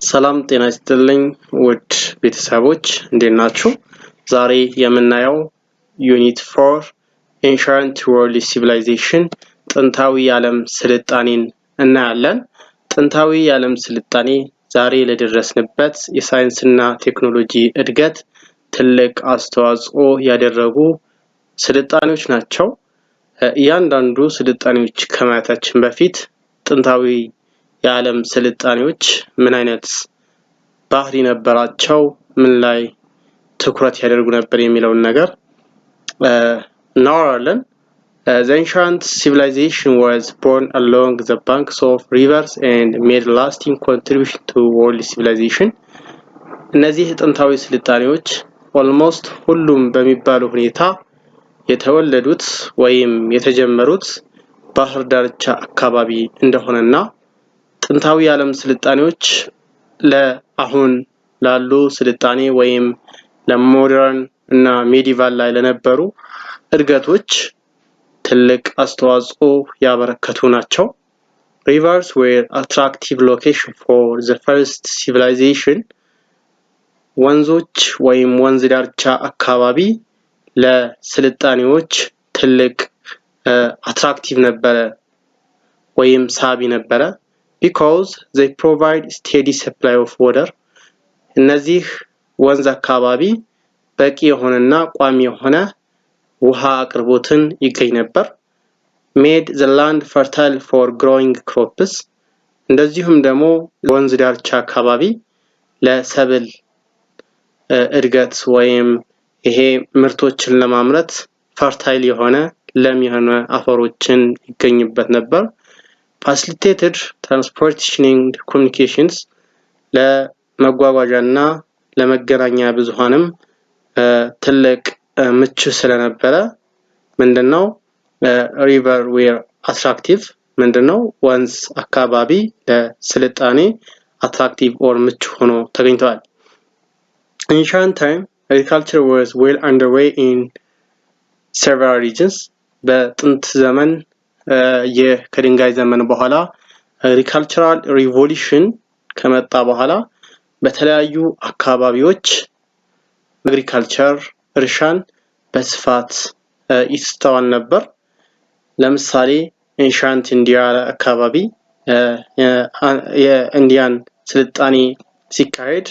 ሰላም ጤና ይስጥልኝ ውድ ቤተሰቦች እንዴት ናችሁ? ዛሬ የምናየው ዩኒት 4 Ancient World Civilization ጥንታዊ የዓለም ስልጣኔን እናያለን። ጥንታዊ የዓለም ስልጣኔ ዛሬ ለደረስንበት የሳይንስና ቴክኖሎጂ እድገት ትልቅ አስተዋጽኦ ያደረጉ ስልጣኔዎች ናቸው። እያንዳንዱ ስልጣኔዎች ከማየታችን በፊት ጥንታዊ የዓለም ስልጣኔዎች ምን አይነት ባህሪ ነበራቸው፣ ምን ላይ ትኩረት ያደርጉ ነበር የሚለውን ነገር እናወራለን። The ancient civilization was born along the banks of rivers and made lasting contribution to world civilization. እነዚህ ጥንታዊ ስልጣኔዎች almost ሁሉም በሚባል ሁኔታ የተወለዱት ወይም የተጀመሩት ባህር ዳርቻ አካባቢ እንደሆነና ጥንታዊ የዓለም ስልጣኔዎች ለአሁን ላሉ ስልጣኔ ወይም ለሞደርን እና ሜዲቫል ላይ ለነበሩ እድገቶች ትልቅ አስተዋጽኦ ያበረከቱ ናቸው። Rivers were attractive location for the first civilization. ወንዞች ወይም ወንዝ ዳርቻ አካባቢ ለስልጣኔዎች ትልቅ አትራክቲቭ ነበረ ወይም ሳቢ ነበረ because they provide steady supply of water. እነዚህ ወንዝ አካባቢ በቂ የሆነና ቋሚ የሆነ ውሃ አቅርቦትን ይገኝ ነበር። made the land fertile for growing crops. እንደዚሁም ደግሞ ወንዝ ዳርቻ አካባቢ ለሰብል እድገት ወይም ይሄ ምርቶችን ለማምረት ፈርታይል የሆነ ለም የሆነ አፈሮችን ይገኝበት ነበር። facilitated transportation and communications ለመጓጓዣና ለመገናኛ ብዙሃንም ትልቅ ምቹ ስለነበረ ምንድነው river were attractive ምንድነው ወንዝ አካባቢ ለስልጣኔ attractive or ምቹ ሆኖ ተገኝተዋል። In ancient time agriculture was well underway in several regions. በጥንት ዘመን የከድንጋይ ዘመን በኋላ agricultural revolution ከመጣ በኋላ በተለያዩ አካባቢዎች agriculture እርሻን በስፋት ይስተዋል ነበር። ለምሳሌ ancient India አካባቢ የኢንዲያን ስልጣኔ ሲካሄድ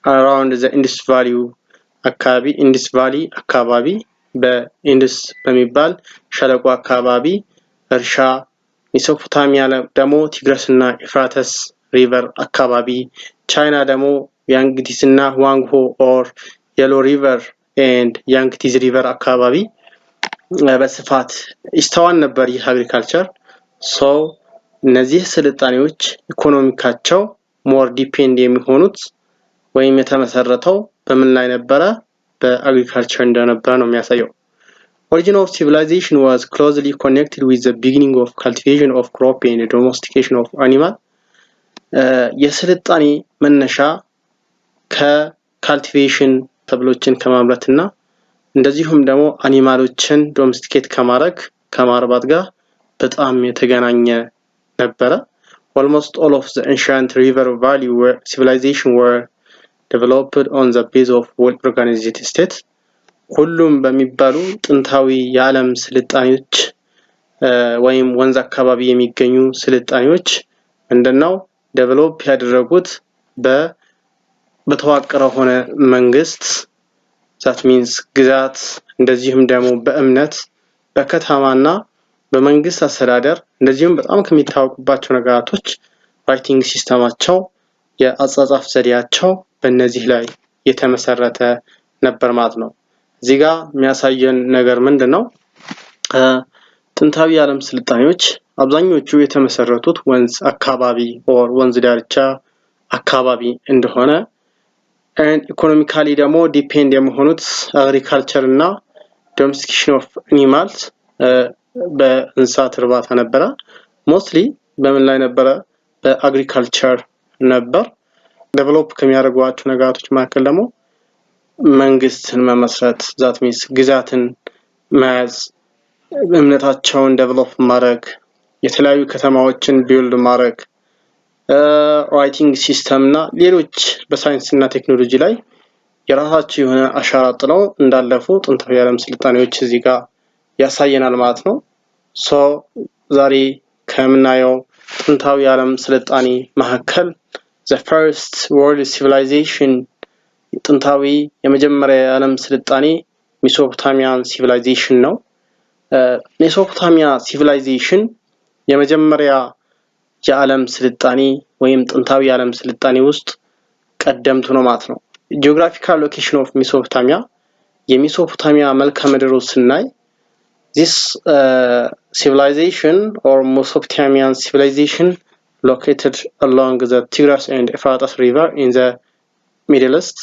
around the Indus Valley አካባቢ በኢንዱስ በሚባል ሸለቆ አካባቢ እርሻ ሜሶፖታሚያ ደግሞ ቲግረስና ኤፍራተስ ሪቨር አካባቢ ቻይና ደግሞ ያንግቲስና ዋንግሆ or yellow river and ያንግቲስ ሪቨር አካባቢ በስፋት ይስተዋል ነበር ይህ agriculture. so እነዚህ ስልጣኔዎች ኢኮኖሚካቸው more depend የሚሆኑት ወይም የተመሰረተው በምን ላይ ነበረ? በagriculture እንደነበረ ነው የሚያሳየው። Origin of civilization was closely connected with the beginning of cultivation of crop and domestication of animal. የስልጣኔ መነሻ ከካልቲቬሽን ተብሎችን ከማምረትና እንደዚሁም ደግሞ አኒማሎችን ዶሜስቲኬት ከማርባት ጋር በጣም የተገናኘ ነበረ። Almost all of the ancient river valley civilization were developed on the base of well-organized state. ሁሉም በሚባሉ ጥንታዊ የዓለም ስልጣኔዎች ወይም ወንዝ አካባቢ የሚገኙ ስልጣኔዎች እንደናው ዴቨሎፕ ያደረጉት በተዋቀረ ሆነ መንግስት that means ግዛት እንደዚሁም ደግሞ በእምነት በከተማና በመንግስት አስተዳደር እንደዚሁም በጣም ከሚታወቁባቸው ነገራቶች ራይቲንግ ሲስተማቸው የአጻጻፍ ዘዴያቸው በእነዚህ ላይ የተመሰረተ ነበር ማለት ነው። እዚህ ጋር የሚያሳየን ነገር ምንድነው? ጥንታዊ የዓለም ስልጣኔዎች አብዛኞቹ የተመሰረቱት ወንዝ አካባቢ or ወንዝ ዳርቻ አካባቢ እንደሆነ and economically ደግሞ ዲፔንድ የሚሆኑት agriculture እና domestication of animals በእንስሳት እርባታ ነበረ። mostly በምን ላይ ነበረ? በagriculture ነበር። ዴቨሎፕ ከሚያደርጓቸው ነገራቶች መካከል ደግሞ መንግስትን መመስረት that means ግዛትን መያዝ እምነታቸውን ዴቨሎፕ ማድረግ የተለያዩ ከተማዎችን ቢልድ ማድረግ ራይቲንግ ሲስተም እና ሌሎች በሳይንስ እና ቴክኖሎጂ ላይ የራሳቸው የሆነ አሻራ ጥለው እንዳለፉ ጥንታዊ የዓለም ስልጣኔዎች እዚህ ጋር ያሳየናል ማለት ነው። ሶ ዛሬ ከምናየው ጥንታዊ የዓለም ስልጣኔ መካከል the first world civilization ጥንታዊ የመጀመሪያ የዓለም ስልጣኔ ሜሶፖታሚያን ሲቪላይዜሽን ነው። ሜሶፖታሚያ ሲቪላይዜሽን የመጀመሪያ የዓለም ስልጣኔ ወይም ጥንታዊ የዓለም ስልጣኔ ውስጥ ቀደምቱ ነው ማለት ነው። ጂኦግራፊካል ሎኬሽን ኦፍ ሜሶፖታሚያ የሜሶፖታሚያ መልክዓ ምድር ስናይ this civilization or Mesopotamian civilization located along the Tigris and Euphrates river in the Middle East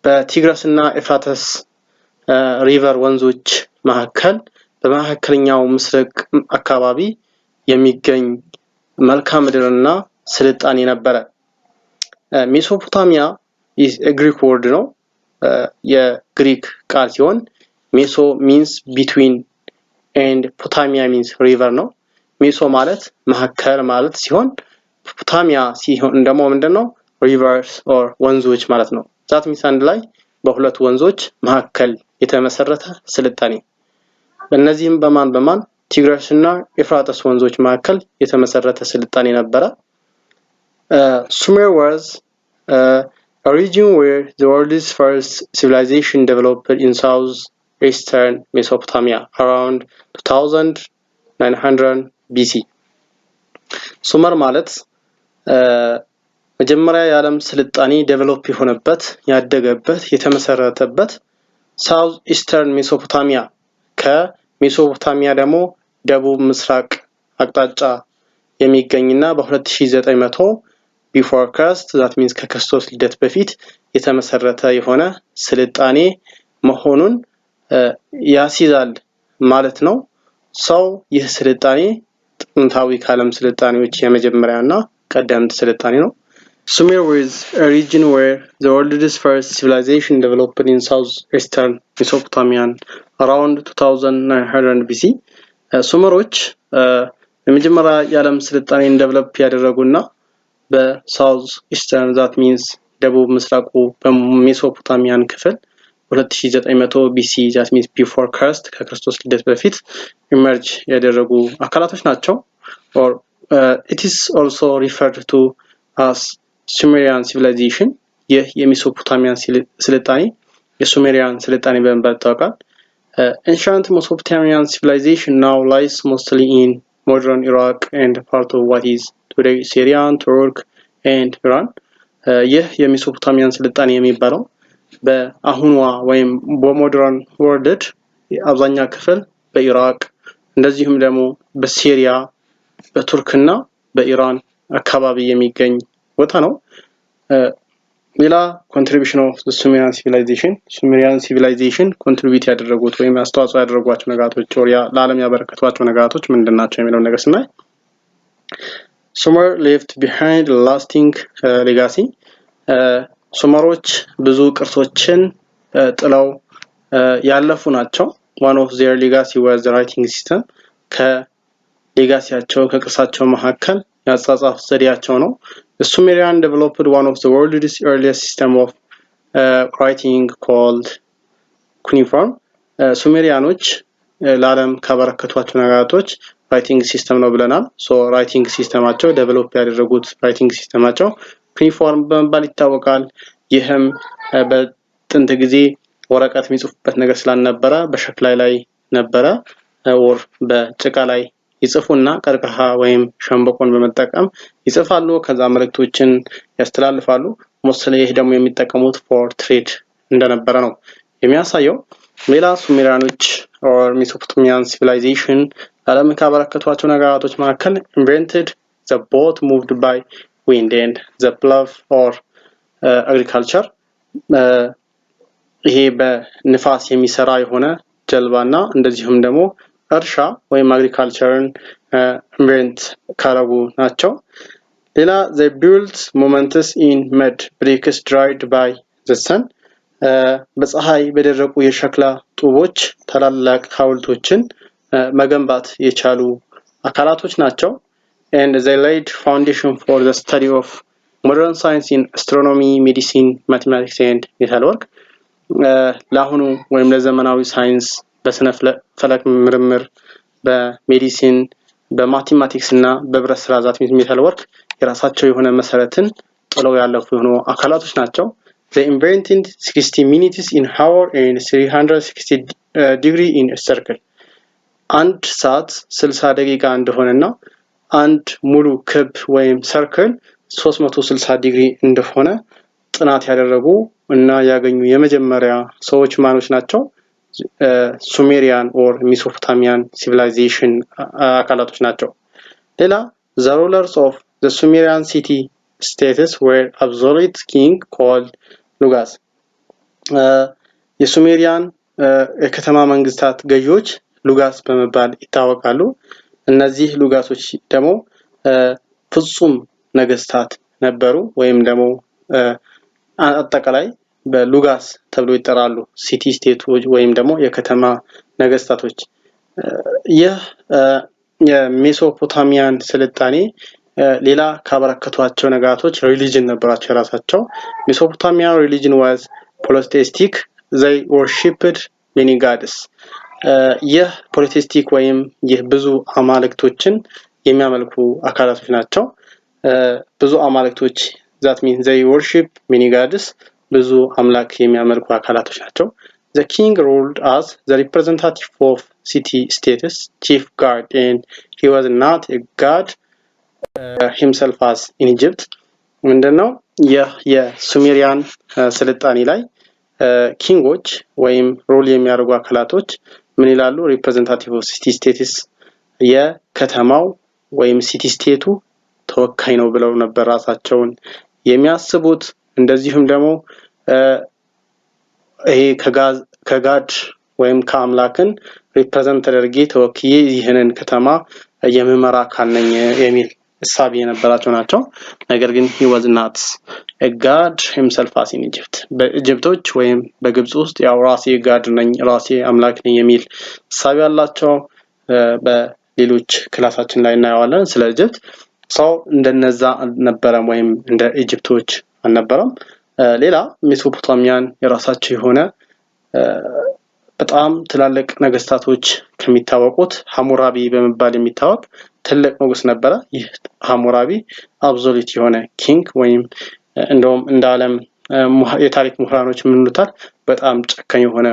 በቲግረስ እና ኤፍራተስ ሪቨር ወንዞች መካከል በመካከለኛው ምስራቅ አካባቢ የሚገኝ መልክዓ ምድርና ስልጣኔ ነበረ። ሜሶፖታሚያ is a Greek word ነው። የግሪክ ቃል ሲሆን ሜሶ means between and ፖታሚያ means river ነው። ሜሶ ማለት መካከል ማለት ሲሆን ፖታሚያ ሲሆን ደግሞ ምንድነው rivers or ወንዞች ማለት ነው። ዛት ሚንስ አንድ ላይ በሁለት ወንዞች መካከል የተመሰረተ ስልጣኔ። በእነዚህም በማን ቲግረስ እና ኤፍራጥስ ወንዞች መካከል የተመሰረተ ስልጣኔ ነበረ። Sumer was a region where the world's first civilization developed in southeastern Mesopotamia around 2900 BC. ሱመር ማለት መጀመሪያ የዓለም ስልጣኔ ዴቨሎፕ የሆነበት ያደገበት የተመሰረተበት ሳውዝ ኢስተርን ሜሶፖታሚያ ከሜሶፖታሚያ ደግሞ ደቡብ ምስራቅ አቅጣጫ የሚገኝና በ2900 before Christ that means ከክርስቶስ ልደት በፊት የተመሰረተ የሆነ ስልጣኔ መሆኑን ያሲዛል ማለት ነው። ሰው ይህ ስልጣኔ ጥንታዊ ከዓለም ስልጣኔዎች የመጀመሪያና ቀደምት ስልጣኔ ነው። Sumer was a region where the world's first civilization developed in southeastern Mesopotamia around 2900 BC. ሱመሮች የመጀመሪያ የዓለም ስልጣኔን ዴቨሎፕ ያደረጉና በሳውዝ ኢስተርን that means ደቡብ ምስራቁ በሜሶፖታሚያን ክፍል 2900 BC that means before Christ ከክርስቶስ ልደት በፊት ኢመርጅ ያደረጉ አካላቶች ናቸው። or it is also referred to as Sumerian civilization ይህ የሜሶፖታሚያን ስልጣኔ የሱሜሪያን ስልጣኔ በመባል ይታወቃል። Ancient Mesopotamian civilization now lies mostly in modern Iraq and part of what is today Syria, Turkey and Iran. ይህ የሜሶፖታሚያን ስልጣኔ የሚባለው በአሁኗ ወይም በሞደርን ወርልድ አብዛኛው ክፍል በኢራቅ እንደዚሁም ደግሞ በሲሪያ በቱርክና በኢራን አካባቢ የሚገኝ ቦታ ነው። ሌላ contribution of the Sumerian civilization contribute ያደረጉት ወይም አስተዋጽኦ ያደረጓቸው ነገራቶች ለዓለም ያበረከቷቸው ነገራቶች ምንድናቸው የሚለው ነገር ስናይ Sumer left behind a lasting legacy. ሱመሮች ብዙ ቅርሶችን ጥለው ያለፉ ናቸው። one of their legacy was the writing system. ከሌጋሲያቸው ከቅርሳቸው መካከል ያጻጻፍ ዘዴያቸው ነው። The Sumerian developed one of the world's earliest system of writing called cuneiform. ሱሜሪያኖች ለዓለም ካበረከቷቸው ነገራቶች ራይቲንግ ሲስተም ነው ብለናል። ሶ ራይቲንግ ሲስተማቸው ዴቨሎፕ ያደረጉት ራይቲንግ ሲስተማቸው cuneiform በመባል ይታወቃል። ይህም በጥንት ጊዜ ወረቀት የሚጽፉበት ነገር ስላልነበረ በሸክላ ላይ ነበረ or በጭቃ ላይ ይጽፉና ቀርከሃ ወይም ሸምበቆን በመጠቀም ይጽፋሉ። ከዛ መልእክቶችን ያስተላልፋሉ። ሞስሊ ይሄ ደግሞ የሚጠቀሙት for trade እንደነበረ ነው የሚያሳየው። ሌላ ሱሜሪያኖች or Mesopotamian civilization ዓለም ካበረከቷቸው ነገራቶች መካከል invented the boat moved by wind and the plough or agriculture. ይሄ በንፋስ የሚሰራ የሆነ ጀልባና እንደዚሁም ደግሞ እርሻ ወይም agricultureን invent ካረጉ ናቸው። ሌላ they built monuments in mud bricks dried by the sun. በፀሐይ በደረቁ የሸክላ ጡቦች ታላላቅ ሐውልቶችን መገንባት የቻሉ አካላቶች ናቸው። and they laid foundation for the study of modern science in astronomy, medicine, mathematics and metal work. ለአሁኑ ወይም ለዘመናዊ ሳይንስ በስነ ፈለክ ምርምር በሜዲሲን በማቴማቲክስ እና በብረት ስራ ዛት ሜታል ወርክ የራሳቸው የሆነ መሰረትን ጥለው ያለፉ የሆኑ አካላቶች ናቸው። They invented 60 minutes in hour and 360 degree in a circle. አንድ ሰዓት 60 ደቂቃ እንደሆነና አንድ ሙሉ ክብ ወይም ሰርክል 360 ዲግሪ እንደሆነ ጥናት ያደረጉ እና ያገኙ የመጀመሪያ ሰዎች ማኖች ናቸው? ሱሜሪያን or Mesopotamian civilization አካላቶች ናቸው። ሌላ the rulers of the Sumerian city states were absolute king called Lugas. የሱሜሪያን የከተማ መንግስታት ገዢዎች ሉጋስ በመባል ይታወቃሉ። እነዚህ ሉጋሶች ደግሞ ፍጹም ነገስታት ነበሩ ወይም ደግሞ አጠቃላይ በሉጋስ ተብሎ ይጠራሉ ሲቲ ስቴቶች ወይም ደግሞ የከተማ ነገስታቶች። የሜሶፖታሚያን ስልጣኔ ሌላ ካበረከቷቸው ነገራቶች ሪሊጅን ነበራቸው የራሳቸው። Mesopotamian religion was polytheistic. They worshipped many gods. ይህ ፖሊቴስቲክ ወይም ይህ ብዙ አማልክቶችን የሚያመልኩ አካላቶች ናቸው። ብዙ አማልክቶች that means they worship many gods. ብዙ አምላክ የሚያመልኩ አካላቶች ናቸው። The king ruled as the representative of city states, chief god, and he was not a god himself as in Egypt. ምንድነው የሱሜሪያን ስልጣኔ ላይ ኪንጎች ወይም ሮል የሚያደርጉ አካላቶች ምን ይላሉ? representative of city states የከተማው ወይም ሲቲ ስቴቱ ተወካይ ነው ብለው ነበር ራሳቸውን የሚያስቡት። እንደዚሁም ደግሞ ይሄ ከጋድ ወይም ከአምላክን ሪፕሬዘንት ተደርጌ ተወክዬ ይህንን ከተማ የመመራ አካል ነኝ የሚል እሳቤ የነበራቸው ናቸው። ነገር ግን he was not a god himself as in Egypt. በኢጅፕቶች ወይም በግብጽ ውስጥ ያው ራሴ ጋድ ነኝ ራሴ አምላክ ነኝ የሚል እሳቤ ያላቸው በሌሎች ክላሳችን ላይ እናየዋለን። ስለ ኢጅፕት ሰው እንደነዛ አልነበረም ወይም እንደ ኢጅፕቶች አልነበረም። ሌላ ሜሶፖታሚያን የራሳቸው የሆነ በጣም ትላልቅ ነገስታቶች ከሚታወቁት ሐሙራቢ በመባል የሚታወቅ ትልቅ ንጉስ ነበረ። ይህ ሐሙራቢ አብሶሉት የሆነ ኪንግ ወይም እንደውም እንደ ዓለም የታሪክ ምሁራኖች ምን ይሉታል? በጣም ጨካኝ የሆነ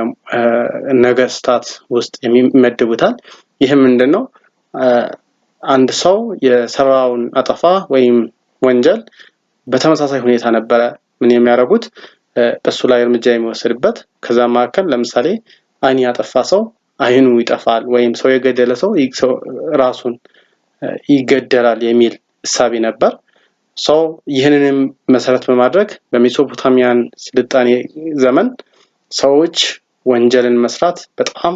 ነገስታት ውስጥ የሚመደቡታል። ይህም ምንድነው? አንድ ሰው የሰራውን አጠፋ ወይም ወንጀል በተመሳሳይ ሁኔታ ነበረ ምን የሚያደርጉት በሱ ላይ እርምጃ የሚወሰድበት። ከዛ መካከል ለምሳሌ አይን ያጠፋ ሰው አይኑ ይጠፋል ወይም ሰው የገደለ ሰው ራሱን ይገደላል የሚል እሳቤ ነበር። ሰው ይህንንም መሰረት በማድረግ በሜሶፖታሚያን ስልጣኔ ዘመን ሰዎች ወንጀልን መስራት በጣም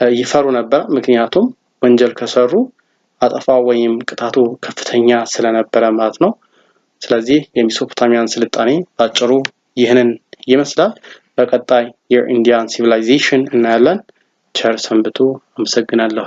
ይፈሩ ነበር። ምክንያቱም ወንጀል ከሰሩ አጠፋው ወይም ቅጣቱ ከፍተኛ ስለነበረ ማለት ነው። ስለዚህ የሜሶፖታሚያን ስልጣኔ ባጭሩ ይህንን ይመስላል። በቀጣይ የኢንዲያን ሲቪላይዜሽን እናያለን። ቸር ሰንብቱ። አመሰግናለሁ።